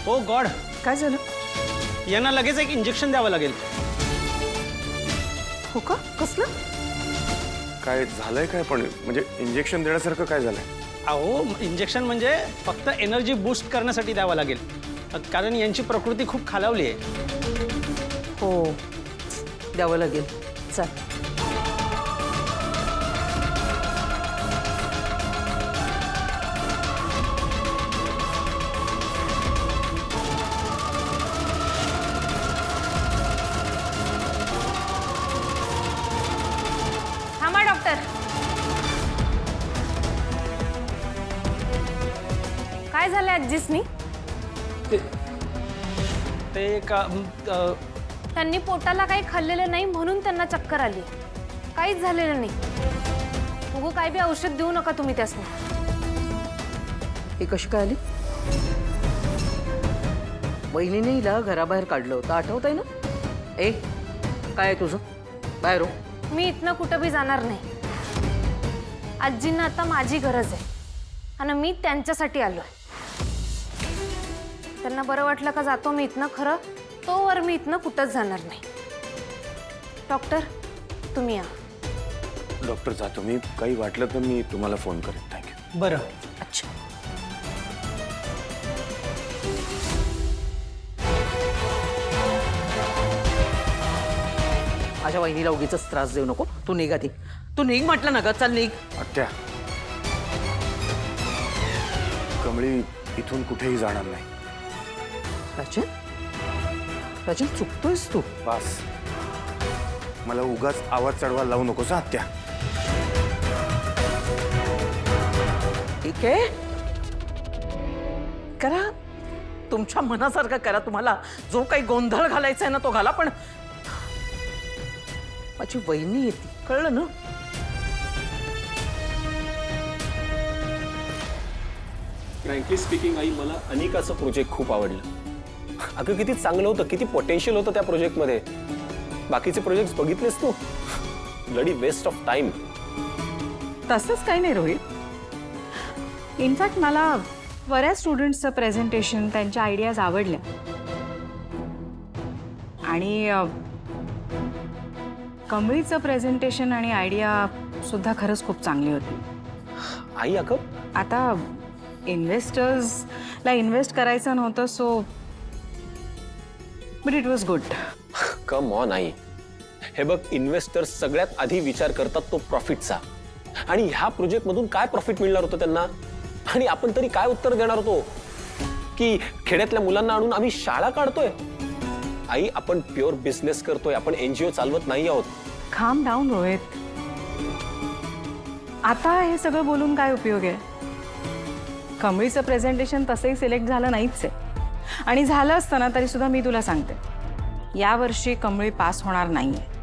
ओ God, काय झालं? यांना लगेच एक इंजेक्शन द्यावं लागेल. हो का? कसलं? काय झालंय काय पण म्हणजे इंजेक्शन देण्यासारखं काय झालंय? अहो इंजेक्शन म्हणजे फक्त एनर्जी बूस्ट करण्यासाठी द्यावं लागेल, कारण यांची प्रकृती खूप खालावली आहे. हो, द्यावं लागेल. चल. थांबा डॉक्टर. काय झालं आजीसनी? ते त्यांनी पोटाला काही खाल्लेलं नाही म्हणून त्यांना चक्कर आली. काहीच झालेलं नाही. उगं काय बी औषध देऊ नका तुम्ही त्यासनी. ही कशी काय आली? वहिनीने हिला घराबाहेर काढलं होतं, आठवतंय ना? ए, काय आहे तुझं? बाहेर हो. मी इथनं कुठं बी जाणार नाही. आजींना आता माझी गरज आहे आणि मी त्यांच्यासाठी आलोय. त्यांना बरं वाटलं का जातो मी इथनं. खरं तोवर मी इथनं कुठंच जाणार नाही. डॉक्टर तुम्ही या. डॉक्टर जातो मी. काही वाटलं तर मी तुम्हाला फोन करेन. थँक्यू. बरं. अच्छा. माझ्या वहिनीला उगीच त्रास देऊ नको. तू निघ आधी. तू निघ म्हटलं ना ग. चल निघ. आत्या, कमळी इथून कुठेही जाणार नाही. राजन, राजन चुकतोयस तू. बस, मला उगाच आवाज चढवायला लावू नकोस आत्या. ठीक आहे, करा तुमच्या मनासारखं करा. तुम्हाला जो काही गोंधळ घालायचा आहे ना तो घाला, पण माझी वहिनी येते, कळलं ना? फ्रँकली स्पीकिंग आई, मला अनिकाचं प्रोजेक्ट खूप आवडलं. अगं किती चांगलं होतं, किती पोटेन्शियल होतं त्या प्रोजेक्टमध्ये. बाकीचे प्रोजेक्ट्स बघितलेस तू? Bloody waste of time. तसंच काही नाही रोहित. इनफॅक्ट मला बऱ्याच स्टुडंट्सचं प्रेझेंटेशन, त्यांच्या आयडियाज आवडल्या. आणि कमळीचं प्रेझेंटेशन आणि आयडिया सुद्धा खरंच खूप चांगली होती. आई अगं, आता इन्व्हेस्टर्सला इन्व्हेस्ट करायचं नव्हतं, so but it was good. Come on I. हे बघ, इन्व्हेस्टर्स सगळ्यात आधी विचार करतात तो प्रॉफिटचा. आणि ह्या प्रोजेक्टमधून काय प्रॉफिट मिळणार होतं त्यांना, आणि आपण तरी काय उत्तर देणार होतो की खेड्यातल्या मुलांना आणून आम्ही शाळा काढतोय. आई, आपण प्युअर बिझनेस करतोय, आपण एनजीओ चालवत नाही आहोत. काम डाऊन रोहित. आता हे सगळं बोलून काय उपयोग आहे? कमळीचं प्रेझेंटेशन तसंही सिलेक्ट झालं नाहीच आहे. आणि झालं असतं ना तरी सुद्धा मी तुला सांगते, यावर्षी कमळी पास होणार नाहीये.